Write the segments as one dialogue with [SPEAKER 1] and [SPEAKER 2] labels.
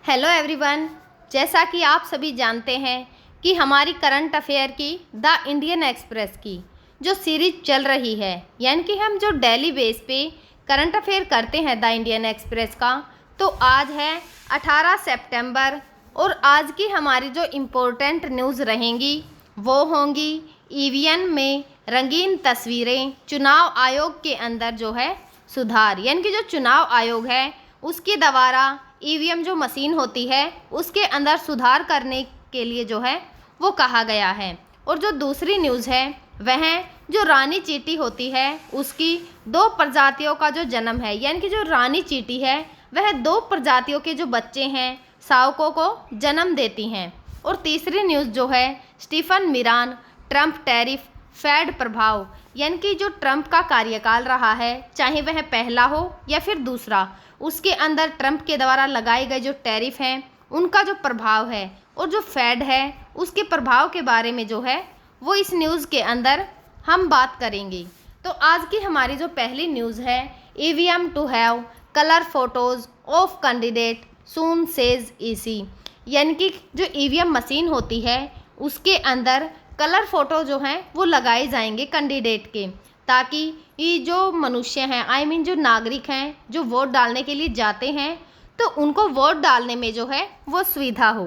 [SPEAKER 1] Hello everyone. जैसा कि आप सभी जानते हैं कि हमारी करंट अफेयर की द इंडियन एक्सप्रेस की जो सीरीज चल रही है, यानी कि हम जो डेली बेस पे करंट अफेयर करते हैं द इंडियन एक्सप्रेस का, तो आज है 18 सितंबर और आज की हमारी जो इम्पोर्टेंट न्यूज़ रहेंगी वो होंगी ईवीएम में रंगीन तस्वीरें, चुनाव आयोग के अंदर जो है सुधार, यानी कि जो चुनाव आयोग है उसके द्वारा ईवीएम जो मशीन होती है उसके अंदर सुधार करने के लिए जो है वो कहा गया है। और जो दूसरी न्यूज़ है वह जो रानी चींटी होती है उसकी दो प्रजातियों का जो जन्म है, यानी कि जो रानी चींटी है वह दो प्रजातियों के जो बच्चे हैं शावकों को जन्म देती हैं। और तीसरी न्यूज़ जो है Stephen Miran Trump tariff Fed प्रभाव, यानी कि जो ट्रंप का कार्यकाल रहा है, चाहे वह पहला हो या फिर दूसरा, उसके अंदर ट्रंप के द्वारा लगाए गए जो टैरिफ हैं उनका जो प्रभाव है और जो फेड है उसके प्रभाव के बारे में जो है वो इस न्यूज़ के अंदर हम बात करेंगे। तो आज की हमारी जो पहली न्यूज़ है EVM to have colour photos of candidate soon says EC, यानी कि जो ईवीएम मशीन होती है उसके अंदर कलर फ़ोटो जो हैं वो लगाए जाएंगे कैंडिडेट के, ताकि ये जो मनुष्य हैं जो नागरिक हैं जो वोट डालने के लिए जाते हैं तो उनको वोट डालने में जो है वो सुविधा हो।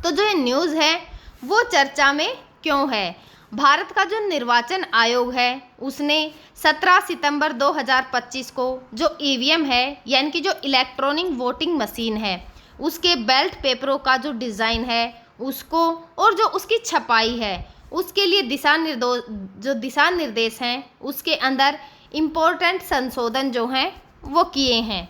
[SPEAKER 1] तो जो ये न्यूज़ है वो चर्चा में क्यों है? भारत का जो निर्वाचन आयोग है उसने 17 सितंबर 2025 को जो ईवीएम है, यानी कि जो इलेक्ट्रॉनिक वोटिंग मशीन है, उसके बैलेट पेपरों का जो डिज़ाइन है उसको और जो उसकी छपाई है उसके लिए दिशा निर्देश हैं उसके अंदर इम्पोर्टेंट संशोधन जो हैं वो किए हैं।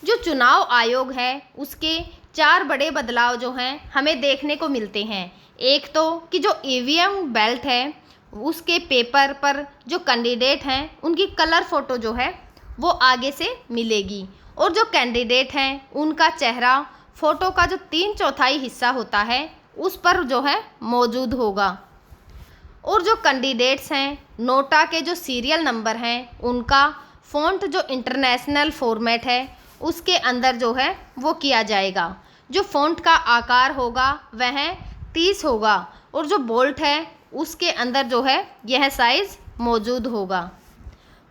[SPEAKER 1] जो चुनाव आयोग है उसके 4 बड़े बदलाव जो हैं हमें देखने को मिलते हैं। एक तो कि जो ईवीएम बैलेट है उसके पेपर पर जो कैंडिडेट हैं उनकी कलर फ़ोटो जो है वो आगे से मिलेगी और जो कैंडिडेट हैं उनका चेहरा फ़ोटो का जो 3/4 हिस्सा होता है उस पर जो है मौजूद होगा। और जो कैंडिडेट्स हैं नोटा के जो सीरियल नंबर हैं उनका फ़ॉन्ट जो इंटरनेशनल फॉर्मेट है उसके अंदर जो है वो किया जाएगा। जो फ़ॉन्ट का आकार होगा वह 30 होगा और जो बोल्ट है उसके अंदर जो है यह साइज़ मौजूद होगा।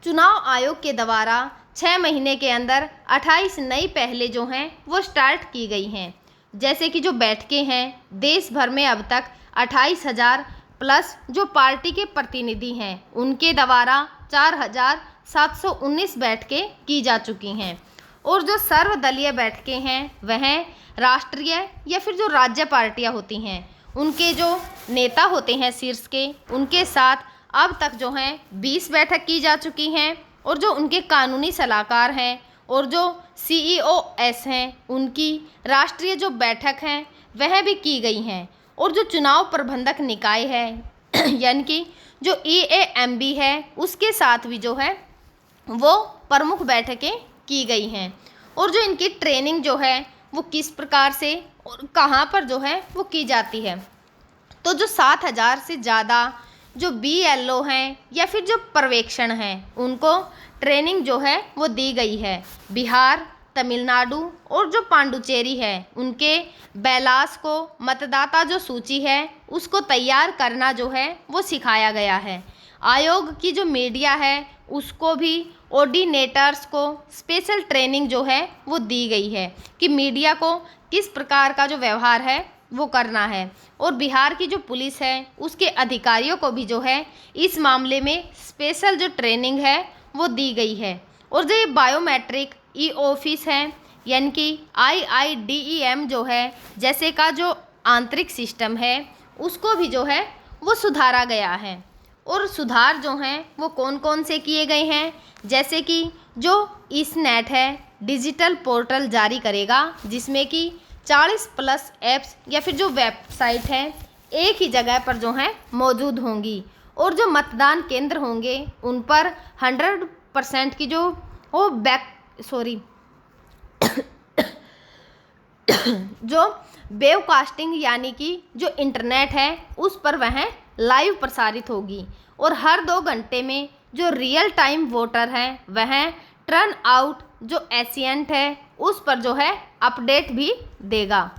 [SPEAKER 1] चुनाव आयोग के द्वारा 6 महीने के अंदर 28 नई पहलें जो हैं वो स्टार्ट की गई हैं। जैसे कि जो बैठकें हैं देश भर में अब तक 28,000 प्लस जो पार्टी के प्रतिनिधि हैं उनके द्वारा 4,719 बैठकें की जा चुकी हैं। और जो सर्वदलीय बैठकें हैं वह राष्ट्रीय या फिर जो राज्य पार्टियां होती हैं उनके जो नेता होते हैं शीर्ष के, उनके साथ अब तक जो हैं 20 बैठक की जा चुकी हैं। और जो उनके कानूनी सलाहकार हैं और जो CEOs हैं उनकी राष्ट्रीय जो बैठक हैं वह भी की गई हैं। और जो चुनाव प्रबंधक निकाय है यानी कि जो EAMB है उसके साथ भी जो है वो प्रमुख बैठकें की गई हैं। और जो इनकी ट्रेनिंग जो है वो किस प्रकार से और कहाँ पर जो है वो की जाती है, तो जो 7,000 से ज़्यादा जो BLO हैं या फिर जो पर्यवेक्षण हैं उनको ट्रेनिंग जो है वो दी गई है। बिहार, तमिलनाडु और जो पांडुचेरी है उनके बैलास को मतदाता जो सूची है उसको तैयार करना जो है वो सिखाया गया है। आयोग की जो मीडिया है उसको भी ऑर्डिनेटर्स को स्पेशल ट्रेनिंग जो है वो दी गई है कि मीडिया को किस प्रकार का जो व्यवहार है वो करना है। और बिहार की जो पुलिस है उसके अधिकारियों को भी जो है इस मामले में स्पेशल जो ट्रेनिंग है वो दी गई है। और जो ये बायोमेट्रिक ऑफिस है यानी कि IIDEM जो है जैसे का जो आंतरिक सिस्टम है उसको भी जो है वो सुधारा गया है। और सुधार जो हैं वो कौन कौन से किए गए हैं, जैसे कि जो ISNET है डिजिटल पोर्टल जारी करेगा जिसमें कि 40+ ऐप्स या फिर जो वेबसाइट हैं एक ही जगह पर जो हैं मौजूद होंगी। और जो मतदान केंद्र होंगे उन पर 100% की जो वो जो वेबकास्टिंग यानी कि जो इंटरनेट है उस पर वह लाइव प्रसारित होगी। और हर 2 घंटे में जो रियल टाइम वोटर हैं वह टर्न आउट जो एशियंट है उस पर जो है अपडेट भी देगा।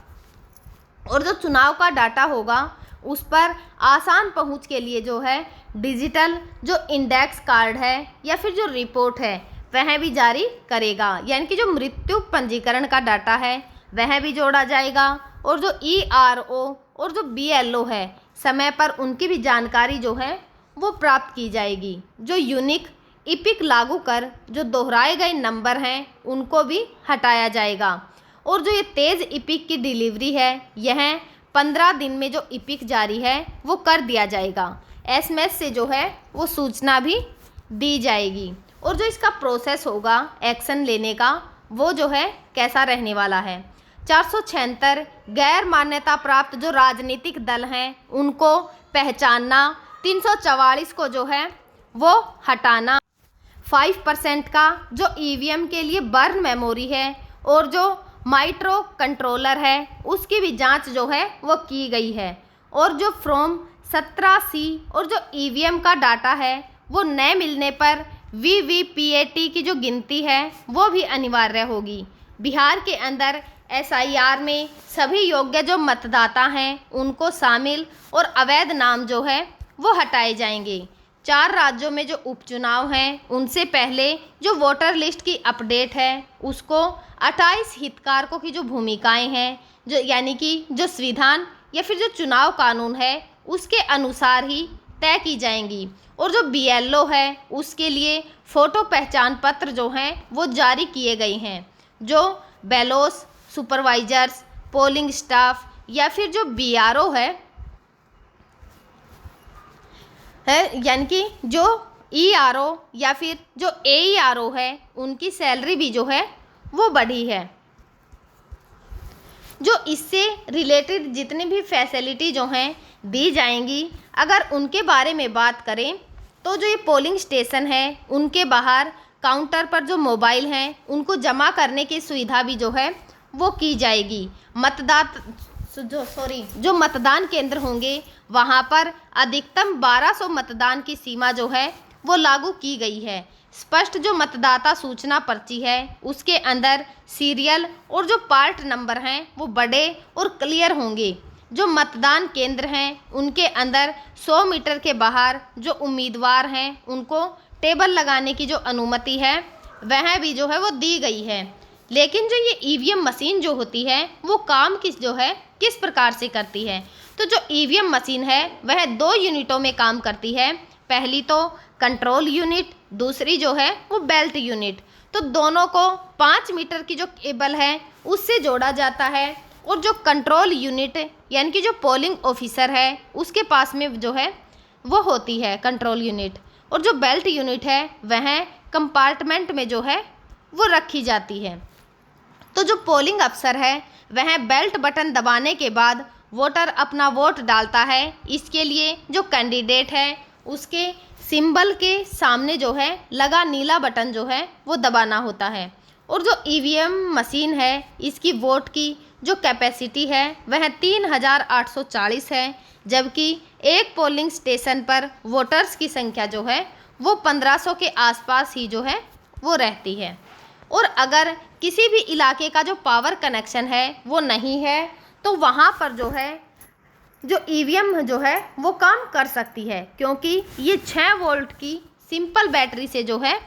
[SPEAKER 1] और जो चुनाव का डाटा होगा उस पर आसान पहुंच के लिए जो है डिजिटल जो इंडेक्स कार्ड है या फिर जो रिपोर्ट है वह भी जारी करेगा, यानी कि जो मृत्यु पंजीकरण का डाटा है वह भी जोड़ा जाएगा। और जो ERO और जो BLO है समय पर उनकी भी जानकारी जो है वो प्राप्त की जाएगी। जो यूनिक इपिक लागू कर जो दोहराए गए नंबर हैं उनको भी हटाया जाएगा। और जो ये तेज़ इपिक की डिलीवरी है यह 15 दिन में जो इपिक जारी है वो कर दिया जाएगा। SMS से जो है वो सूचना भी दी जाएगी। और जो इसका प्रोसेस होगा एक्शन लेने का वो जो है कैसा रहने वाला है, 476 गैर मान्यता प्राप्त जो राजनीतिक दल हैं उनको पहचानना, 344 को जो है वो हटाना, 5% का जो EVM के लिए बर्न मेमोरी है और जो माइक्रो कंट्रोलर है उसकी भी जांच जो है वो की गई है। और जो फ्रॉम 17C और जो EVM का डाटा है वो नए मिलने पर VVPAT की जो गिनती है वो भी अनिवार्य होगी। बिहार के अंदर SIR में सभी योग्य जो मतदाता हैं उनको शामिल और अवैध नाम जो है वो हटाए जाएंगे। 4 राज्यों में जो उपचुनाव हैं उनसे पहले जो वोटर लिस्ट की अपडेट है उसको 28 हितधारकों की जो भूमिकाएं हैं जो यानी कि जो संविधान या फिर जो चुनाव कानून है उसके अनुसार ही तय की जाएंगी। और जो BLO है उसके लिए फ़ोटो पहचान पत्र जो हैं वो जारी किए गए हैं। जो बैलोस सुपरवाइजर्स, पोलिंग स्टाफ या फिर जो BRO है यानी कि जो ERO या फिर जो AERO है उनकी सैलरी भी जो है वो बढ़ी है। जो इससे रिलेटेड जितनी भी फैसिलिटी जो हैं दी जाएंगी, अगर उनके बारे में बात करें तो जो ये पोलिंग स्टेशन है उनके बाहर काउंटर पर जो मोबाइल हैं उनको जमा करने की सुविधा भी जो है वो की जाएगी। जो मतदान केंद्र होंगे वहाँ पर अधिकतम 1200 मतदान की सीमा जो है वो लागू की गई है। स्पष्ट जो मतदाता सूचना पर्ची है उसके अंदर सीरियल और जो पार्ट नंबर हैं वो बड़े और क्लियर होंगे। जो मतदान केंद्र हैं उनके अंदर 100 मीटर के बाहर जो उम्मीदवार हैं उनको टेबल लगाने की जो अनुमति है वह भी जो है वो दी गई है। लेकिन जो ये EVM मशीन जो होती है वो काम किस प्रकार से करती है, तो जो EVM मशीन है वह 2 यूनिटों में काम करती है। पहली तो कंट्रोल यूनिट, दूसरी जो है वो बेल्ट यूनिट। तो दोनों को 5 मीटर की जो केबल है उससे जोड़ा जाता है। और जो कंट्रोल यूनिट यानी कि जो पोलिंग ऑफिसर है उसके पास में जो है वो होती है कंट्रोल यूनिट। और जो बेल्ट यूनिट है वह कंपार्टमेंट में जो है वो रखी जाती है। तो जो पोलिंग अफसर है वह बेल्ट बटन दबाने के बाद वोटर अपना वोट डालता है। इसके लिए जो कैंडिडेट है उसके सिंबल के सामने जो है लगा नीला बटन जो है वो दबाना होता है। और जो EVM मशीन है इसकी वोट की जो कैपेसिटी है वह 3840 है, जबकि एक पोलिंग स्टेशन पर वोटर्स की संख्या जो है वो 1500 के आसपास ही जो है वो रहती है। और अगर किसी भी इलाके का जो पावर कनेक्शन है वो नहीं है तो वहाँ पर जो है जो EVM जो है वो काम कर सकती है, क्योंकि ये 6 वोल्ट की सिंपल बैटरी से जो है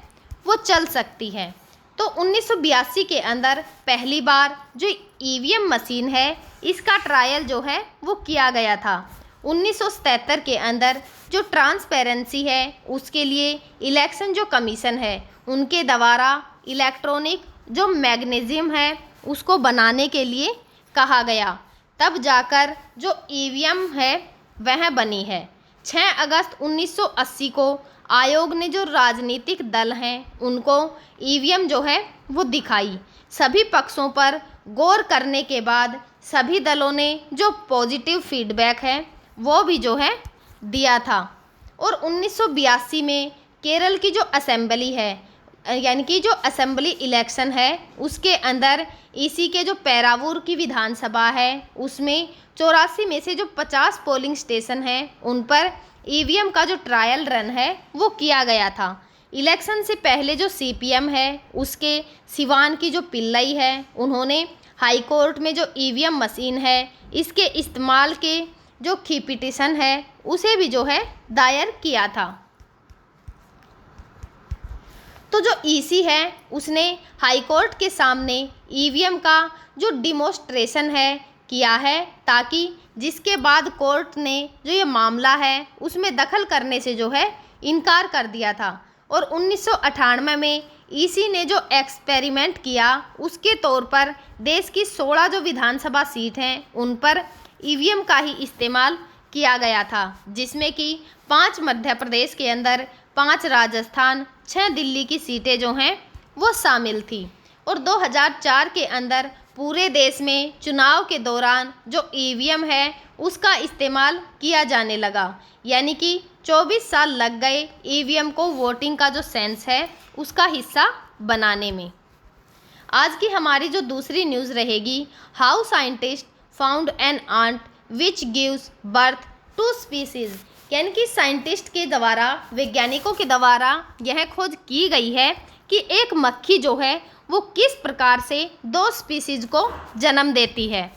[SPEAKER 1] वो चल सकती है। तो 1982 के अंदर पहली बार जो EVM मशीन है इसका ट्रायल जो है वो किया गया था। 1977 के अंदर जो ट्रांसपेरेंसी है उसके लिए इलेक्शन जो कमीशन है उनके द्वारा इलेक्ट्रॉनिक जो मैग्नीशियम है उसको बनाने के लिए कहा गया, तब जाकर जो EVM है वह बनी है। 6 अगस्त 1980 को आयोग ने जो राजनीतिक दल हैं उनको EVM जो है वो दिखाई। सभी पक्षों पर गौर करने के बाद सभी दलों ने जो पॉजिटिव फीडबैक है वो भी जो है दिया था। और 1982 में केरल की जो असेंबली है यानी कि जो असेंबली इलेक्शन है उसके अंदर इसी के जो पेरावूर की विधानसभा है उसमें 84 में से जो 50 पोलिंग स्टेशन हैं उन पर EVM का जो ट्रायल रन है वो किया गया था। इलेक्शन से पहले जो सीपीएम है उसके सिवान की जो पिल्लई है, उन्होंने हाई कोर्ट में जो ईवीएम मशीन है इसके इस्तेमाल के जो की पिटीशन है उसे भी जो है दायर किया था। तो जो ईसी है उसने हाई कोर्ट के सामने ईवीएम का जो डिमोस्ट्रेशन है किया है, ताकि जिसके बाद कोर्ट ने जो ये मामला है उसमें दखल करने से जो है इनकार कर दिया था। और 1998 में ईसी ने जो एक्सपेरिमेंट किया उसके तौर पर देश की 16 जो विधानसभा सीट हैं उन पर ईवीएम का ही इस्तेमाल किया गया था, जिसमें कि 5 मध्य प्रदेश के अंदर, 5 राजस्थान, 6 दिल्ली की सीटें जो हैं वो शामिल थी। और 2004 के अंदर पूरे देश में चुनाव के दौरान जो ईवीएम है उसका इस्तेमाल किया जाने लगा, यानी कि 24 साल लग गए ईवीएम को वोटिंग का जो सेंस है उसका हिस्सा बनाने में। आज की हमारी जो दूसरी न्यूज़ रहेगी, how scientist found an ant which gives birth to species, यानी कि साइंटिस्ट के द्वारा, वैज्ञानिकों के द्वारा यह खोज की गई है कि एक मक्खी जो है वो किस प्रकार से 2 स्पीसीज को जन्म देती है।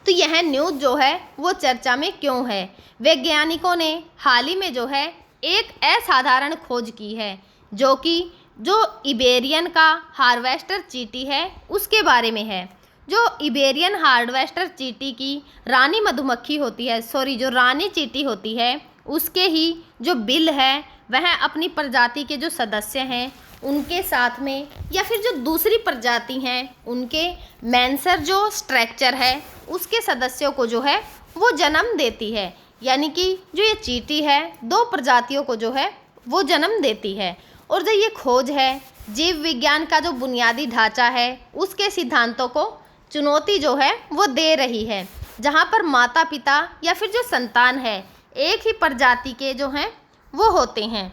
[SPEAKER 1] तो यह न्यूज़ जो है वो चर्चा में क्यों है? वैज्ञानिकों ने हाल ही में जो है एक असाधारण खोज की है, जो कि जो इबेरियन का हार्वेस्टर चींटी है उसके बारे में है। जो इबेरियन हार्वेस्टर चींटी की रानी मधुमक्खी होती है, जो रानी चींटी होती है, उसके ही जो बिल है वह अपनी प्रजाति के जो सदस्य हैं उनके साथ में, या फिर जो दूसरी प्रजाति हैं उनके मेंसर जो स्ट्रक्चर है उसके सदस्यों को जो है वो जन्म देती है। यानी कि जो ये चींटी है 2 प्रजातियों को जो है वो जन्म देती है। और जो ये खोज है जीव विज्ञान का जो बुनियादी ढांचा है उसके सिद्धांतों को चुनौती जो है वो दे रही है, जहाँ पर माता पिता या फिर जो संतान है एक ही प्रजाति के जो हैं वो होते हैं।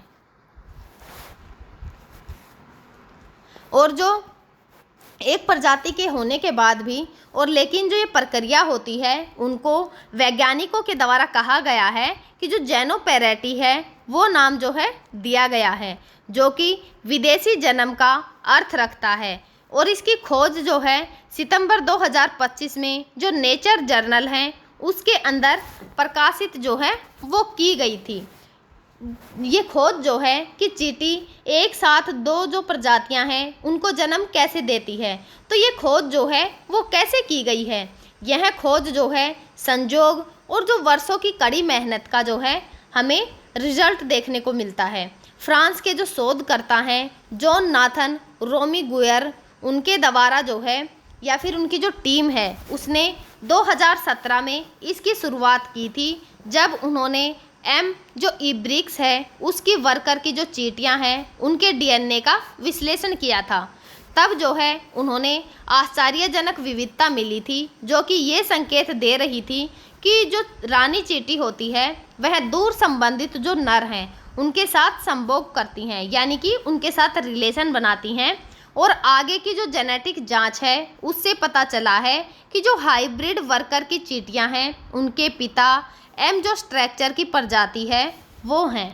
[SPEAKER 1] और जो एक प्रजाति के होने के बाद भी, और लेकिन जो ये प्रक्रिया होती है उनको वैज्ञानिकों के द्वारा कहा गया है कि जो जेनोपैरेटी है वो नाम जो है दिया गया है, जो कि विदेशी जन्म का अर्थ रखता है। और इसकी खोज जो है सितंबर 2025 में जो नेचर जर्नल हैं उसके अंदर प्रकाशित जो है वो की गई थी। ये खोज जो है कि चींटी एक साथ 2 जो प्रजातियां हैं उनको जन्म कैसे देती है, तो ये खोज जो है वो कैसे की गई है? यह खोज जो है संजोग और जो वर्षों की कड़ी मेहनत का जो है हमें रिजल्ट देखने को मिलता है। फ्रांस के जो शोधकर्ता हैं जॉन नाथन रोमिगुयर, उनके द्वारा जो है, या फिर उनकी जो टीम है उसने 2017 में इसकी शुरुआत की थी, जब उन्होंने जो इब्रिक्स है उसकी वर्कर की जो चींटियां हैं उनके डीएनए का विश्लेषण किया था। तब जो है उन्होंने आश्चर्यजनक विविधता मिली थी, जो कि ये संकेत दे रही थी कि जो रानी चींटी होती है वह दूर संबंधित जो नर हैं उनके साथ संभोग करती हैं, यानी कि उनके साथ रिलेशन बनाती हैं। और आगे की जो जेनेटिक जांच है उससे पता चला है कि जो हाइब्रिड वर्कर की चींटियां हैं उनके पिता जो स्ट्रक्चर की प्रजाति है वो हैं।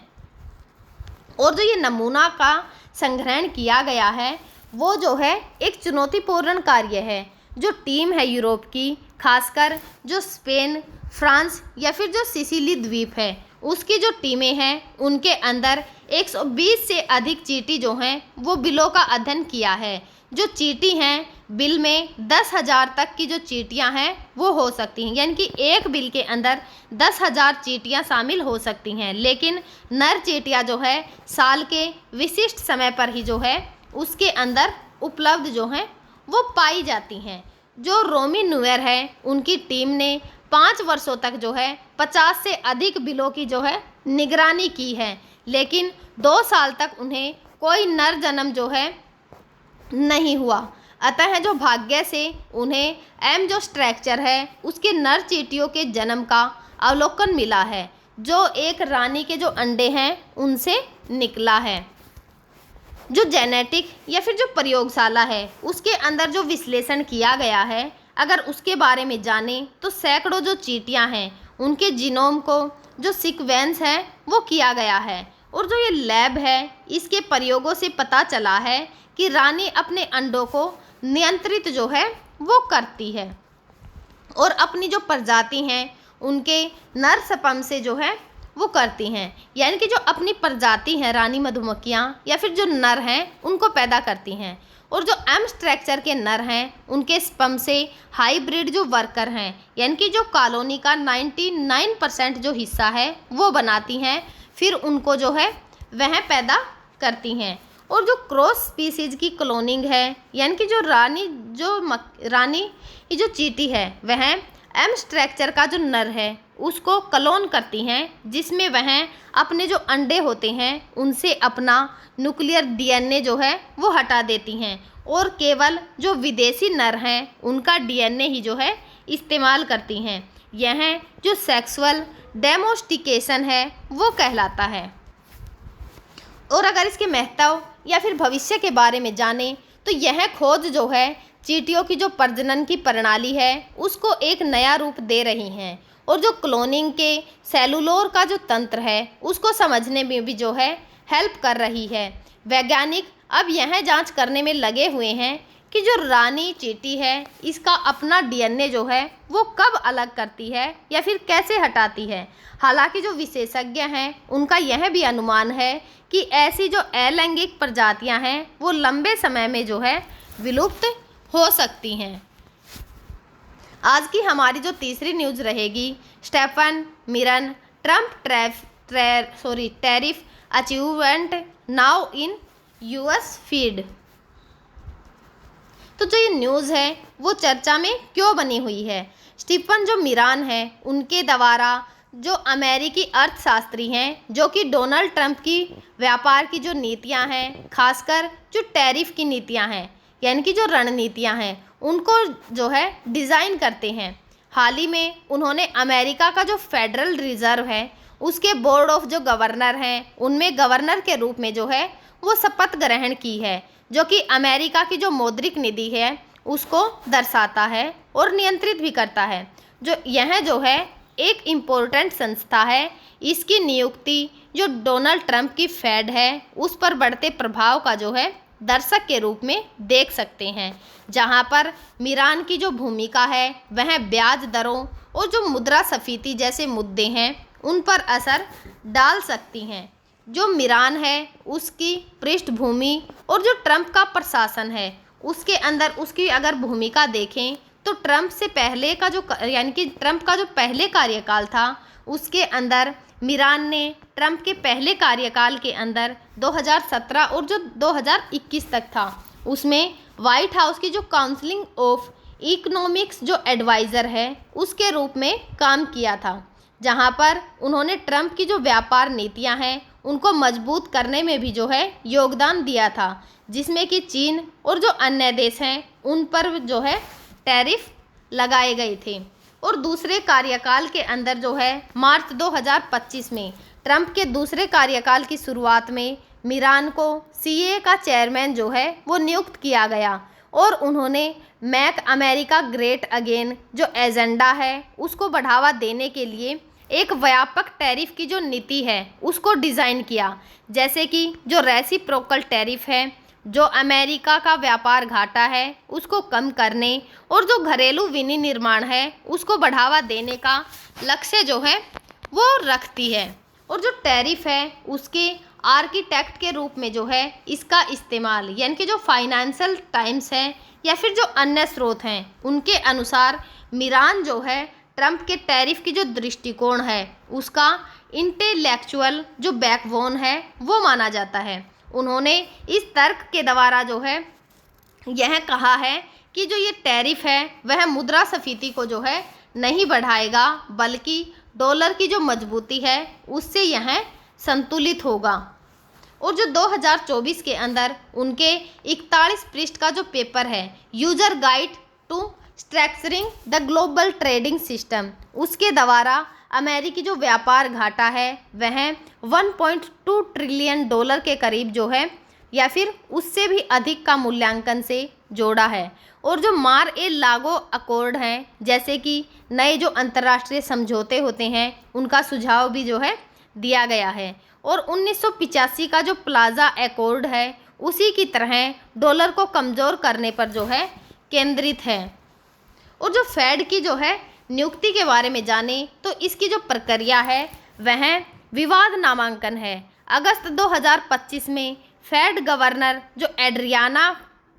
[SPEAKER 1] और जो ये नमूना का संग्रहण किया गया है वो जो है एक चुनौतीपूर्ण कार्य है। जो टीम है यूरोप की, खासकर जो स्पेन, फ्रांस या फिर जो सिसिली द्वीप है उसकी जो टीमें हैं उनके अंदर 120 से अधिक चींटी जो हैं वो बिलों का अध्ययन किया है। जो चींटी हैं बिल में 10,000 तक की जो चींटियां हैं वो हो सकती हैं, यानी कि एक बिल के अंदर 10,000 चींटियां शामिल हो सकती हैं। लेकिन नर चींटियां जो है साल के विशिष्ट समय पर ही जो है उसके अंदर उपलब्ध जो हैं वो पाई जाती हैं। जो रोमिगुयर है उनकी टीम ने 5 वर्षों तक जो है 50 से अधिक बिलों की जो है निगरानी की है, लेकिन 2 साल तक उन्हें कोई नर जन्म जो है नहीं हुआ। अतः जो भाग्य से उन्हें जो स्ट्रक्चर है उसके नर चींटियों के जन्म का अवलोकन मिला है, जो एक रानी के जो अंडे हैं उनसे निकला है। जो जेनेटिक या फिर जो प्रयोगशाला है उसके अंदर जो विश्लेषण किया गया है, अगर उसके बारे में जानें तो सैकड़ों जो चींटियां हैं उनके जीनोम को जो सीक्वेंस है वो किया गया है। और जो ये लैब है इसके प्रयोगों से पता चला है कि रानी अपने अंडों को नियंत्रित जो है वो करती है और अपनी जो प्रजाति हैं उनके नर स्पर्म से जो है वो करती हैं, यानी कि जो अपनी प्रजाति हैं रानी मधुमक्खियाँ या फिर जो नर हैं उनको पैदा करती हैं। और जो एम स्ट्रक्चर के नर हैं उनके स्पर्म से हाइब्रिड जो वर्कर हैं यानी कि जो कॉलोनी का 99% जो हिस्सा है वो बनाती हैं, फिर उनको जो है वह पैदा करती हैं। और जो क्रॉस स्पीसीज की क्लोनिंग है यानी कि जो रानी की जो चींटी है वह एम स्ट्रक्चर का जो नर है उसको क्लोन करती हैं, जिसमें वह अपने जो अंडे होते हैं उनसे अपना न्यूक्लियर डीएनए जो है वो हटा देती हैं और केवल जो विदेशी नर हैं उनका डीएनए ही जो है इस्तेमाल करती हैं। यह जो सेक्सुअल डेमोस्टिकेशन है वो कहलाता है। और अगर इसके महत्व या फिर भविष्य के बारे में जानें तो यह खोज जो है चींटियों की जो प्रजनन की प्रणाली है उसको एक नया रूप दे रही हैं और जो क्लोनिंग के सेलुलोर का जो तंत्र है उसको समझने में भी जो है हेल्प कर रही है। वैज्ञानिक अब यह जांच करने में लगे हुए हैं कि जो रानी चींटी है इसका अपना डीएनए जो है वो कब अलग करती है या फिर कैसे हटाती है। हालांकि जो विशेषज्ञ हैं उनका यह भी अनुमान है कि ऐसी जो अलैंगिक प्रजातियां हैं वो लंबे समय में जो है विलुप्त हो सकती हैं। आज की हमारी जो तीसरी न्यूज़ रहेगी Stephen Miran Trump tariff achievement now in US Fed. तो जो ये न्यूज़ है वो चर्चा में क्यों बनी हुई है। स्टीफन जो मिरान है उनके द्वारा जो अमेरिकी अर्थशास्त्री हैं जो कि डोनाल्ड ट्रंप की व्यापार की जो नीतियां हैं, खासकर जो टैरिफ की नीतियां हैं यानी कि जो रणनीतियां हैं उनको जो है डिज़ाइन करते हैं। हाल ही में उन्होंने अमेरिका का जो फेडरल रिजर्व है उसके बोर्ड ऑफ जो गवर्नर हैं उनमें गवर्नर के रूप में जो है वो शपथ ग्रहण की है, जो कि अमेरिका की जो मौद्रिक नीति है उसको दर्शाता है और नियंत्रित भी करता है। यह जो है एक इम्पोर्टेंट संस्था है। इसकी नियुक्ति जो डोनाल्ड ट्रंप की फेड है उस पर बढ़ते प्रभाव का जो है दर्शक के रूप में देख सकते हैं, जहां पर मिरान की जो भूमिका है वह ब्याज दरों और जो मुद्रास्फीति जैसे मुद्दे हैं उन पर असर डाल सकती हैं। जो मिरान है उसकी पृष्ठभूमि और जो ट्रंप का प्रशासन है उसके अंदर उसकी अगर भूमिका देखें तो ट्रंप से पहले का जो यानी कि ट्रंप का जो पहले कार्यकाल था उसके अंदर मिरान ने ट्रंप के पहले कार्यकाल के अंदर 2017 और जो 2021 तक था उसमें वाइट हाउस की जो काउंसिलिंग ऑफ इकोनॉमिक्स जो एडवाइज़र है उसके रूप में काम किया था, जहां पर उन्होंने ट्रंप की जो व्यापार नीतियां हैं उनको मजबूत करने में भी जो है योगदान दिया था, जिसमें कि चीन और जो अन्य देश हैं उन पर जो है टैरिफ लगाए गए थे। और दूसरे कार्यकाल के अंदर जो है मार्च 2025 में ट्रंप के दूसरे कार्यकाल की शुरुआत में मिरान को सीए का चेयरमैन जो है वो नियुक्त किया गया और उन्होंने मैक अमेरिका ग्रेट अगेन जो एजेंडा है उसको बढ़ावा देने के लिए एक व्यापक टैरिफ की जो नीति है उसको डिज़ाइन किया, जैसे कि जो रेसिप्रोकल टैरिफ है, जो अमेरिका का व्यापार घाटा है उसको कम करने और जो घरेलू विनिर्माण है उसको बढ़ावा देने का लक्ष्य जो है वो रखती है। और जो टैरिफ है उसके आर्किटेक्ट के रूप में जो है इसका इस्तेमाल यानी कि जो फाइनेंशियल टाइम्स हैं या फिर जो अन्य स्रोत हैं उनके अनुसार मिरान जो है ट्रंप के टैरिफ की जो दृष्टिकोण है उसका इंटेलेक्चुअल जो बैकबोन है वो माना जाता है। उन्होंने इस तर्क के द्वारा जो है यह कहा है कि जो ये टैरिफ है वह मुद्रास्फीति को जो है नहीं बढ़ाएगा, बल्कि डॉलर की जो मजबूती है उससे यह संतुलित होगा। और जो 2024 के अंदर उनके 41 पृष्ठ का जो पेपर है user guide to structuring the global trading system, उसके द्वारा अमेरिकी जो व्यापार घाटा है वह 1.2 ट्रिलियन डॉलर के करीब जो है या फिर उससे भी अधिक का मूल्यांकन से जोड़ा है। और जो मार ए लागो अकॉर्ड हैं, जैसे कि नए जो अंतर्राष्ट्रीय समझौते होते हैं उनका सुझाव भी जो है दिया गया है। और 1985 का जो प्लाजा एकॉर्ड है उसी की तरह डॉलर को कमज़ोर करने पर जो है केंद्रित है। और जो फेड की जो है नियुक्ति के बारे में जाने तो इसकी जो प्रक्रिया है वह विवाद नामांकन है। अगस्त 2025 में फेड गवर्नर जो एड्रियाना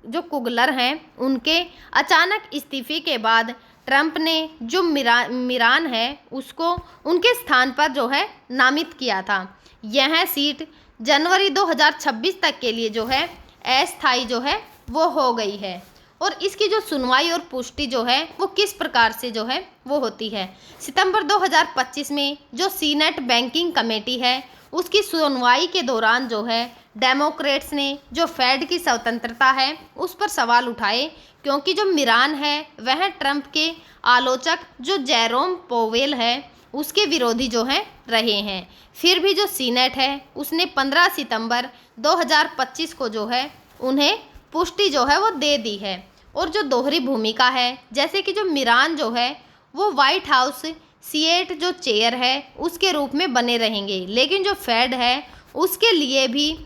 [SPEAKER 1] जो कुगलर हैं उनके अचानक इस्तीफे के बाद ट्रंप ने जो मिरान है उसको उनके स्थान पर जो है नामित किया था। यह सीट जनवरी 2026 तक के लिए जो है अस्थायी जो है वो हो गई है। और इसकी जो सुनवाई और पुष्टि जो है वो किस प्रकार से जो है वो होती है। सितंबर 2025 में जो सीनेट बैंकिंग कमेटी है उसकी सुनवाई के दौरान जो है डेमोक्रेट्स ने जो फेड की स्वतंत्रता है उस पर सवाल उठाए, क्योंकि जो मिरान है वह ट्रंप के आलोचक जो जेरोम पोवेल है उसके विरोधी जो हैं रहे हैं। फिर भी जो सीनेट है उसने 15 सितंबर 2025 को जो है उन्हें पुष्टि जो है वो दे दी है। और जो दोहरी भूमिका है, जैसे कि जो मिरान जो है वो वाइट हाउस सीएट जो चेयर है उसके रूप में बने रहेंगे, लेकिन जो फेड है उसके लिए भी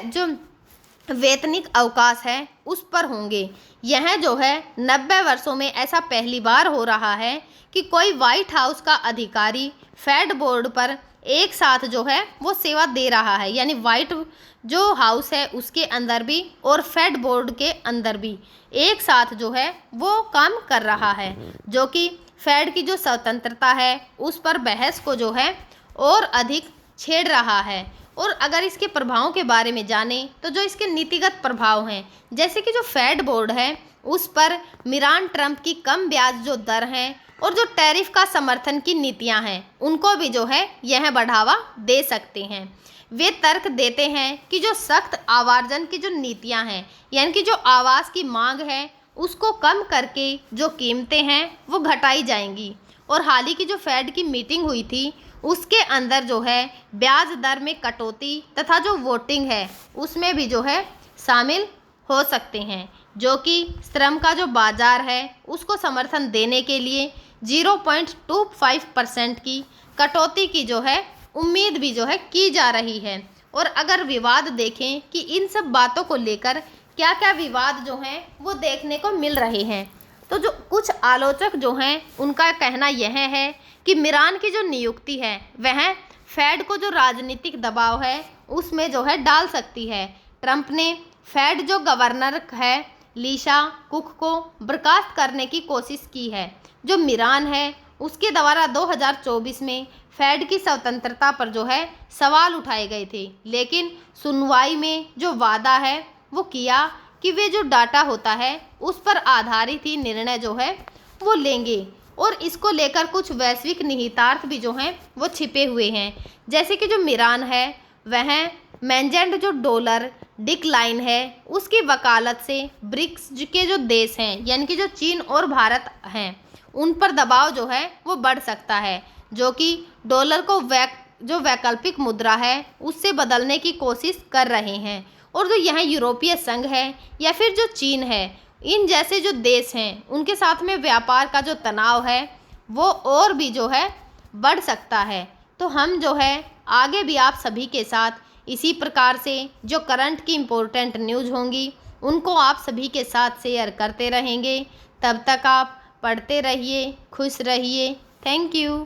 [SPEAKER 1] जो वेतनिक अवकाश है उस पर होंगे। यह जो है 90 वर्षों में ऐसा पहली बार हो रहा है कि कोई वाइट हाउस का अधिकारी फेड बोर्ड पर एक साथ जो है वो सेवा दे रहा है, यानी वाइट जो हाउस है उसके अंदर भी और फेड बोर्ड के अंदर भी एक साथ जो है वो काम कर रहा है, जो कि फेड की जो स्वतंत्रता है उस पर बहस को जो है और अधिक छेड़ रहा है। और अगर इसके प्रभावों के बारे में जाने तो जो इसके नीतिगत प्रभाव हैं, जैसे कि जो फेड बोर्ड है उस पर मिरान ट्रंप की कम ब्याज जो दर हैं और जो टैरिफ का समर्थन की नीतियां हैं उनको भी जो है यह बढ़ावा दे सकते हैं। वे तर्क देते हैं कि जो सख्त आवार्जन की जो नीतियां हैं, यानी कि जो आवास की मांग है उसको कम करके जो कीमतें हैं वो घटाई जाएंगी। और हाल ही की जो फेड की मीटिंग हुई थी उसके अंदर जो है ब्याज दर में कटौती तथा जो वोटिंग है उसमें भी जो है शामिल हो सकते हैं, जो कि श्रम का जो बाजार है उसको समर्थन देने के लिए 0.25% की कटौती की जो है उम्मीद भी जो है की जा रही है। और अगर विवाद देखें कि इन सब बातों को लेकर क्या क्या विवाद जो हैं वो देखने को मिल रहे हैं, तो जो कुछ आलोचक जो हैं उनका कहना यह है कि मिरान की जो नियुक्ति है वह फेड को जो राजनीतिक दबाव है उसमें जो है डाल सकती है। ट्रंप ने फेड जो गवर्नर है लिशा कुक को बर्खास्त करने की कोशिश की है। जो मिरान है उसके द्वारा 2024 में फेड की स्वतंत्रता पर जो है सवाल उठाए गए थे, लेकिन सुनवाई में जो वादा है वो किया कि वे जो डाटा होता है उस पर आधारित ही निर्णय जो है वो लेंगे। और इसको लेकर कुछ वैश्विक निहितार्थ भी जो हैं वो छिपे हुए हैं, जैसे कि जो मिरान है वह मैनेजेंट जो डॉलर डिक्लाइन है उसकी वकालत से ब्रिक्स के जो देश हैं, यानी कि जो चीन और भारत हैं, उन पर दबाव जो है वो बढ़ सकता है, जो कि डॉलर को जो वैकल्पिक मुद्रा है उससे बदलने की कोशिश कर रहे हैं। और जो यहाँ यूरोपीय संघ है या फिर जो चीन है, इन जैसे जो देश हैं उनके साथ में व्यापार का जो तनाव है वो और भी जो है बढ़ सकता है। तो हम जो है आगे भी आप सभी के साथ इसी प्रकार से जो करंट की इम्पोर्टेंट न्यूज़ होंगी उनको आप सभी के साथ शेयर करते रहेंगे। तब तक आप पढ़ते रहिए, खुश रहिए। Thank you.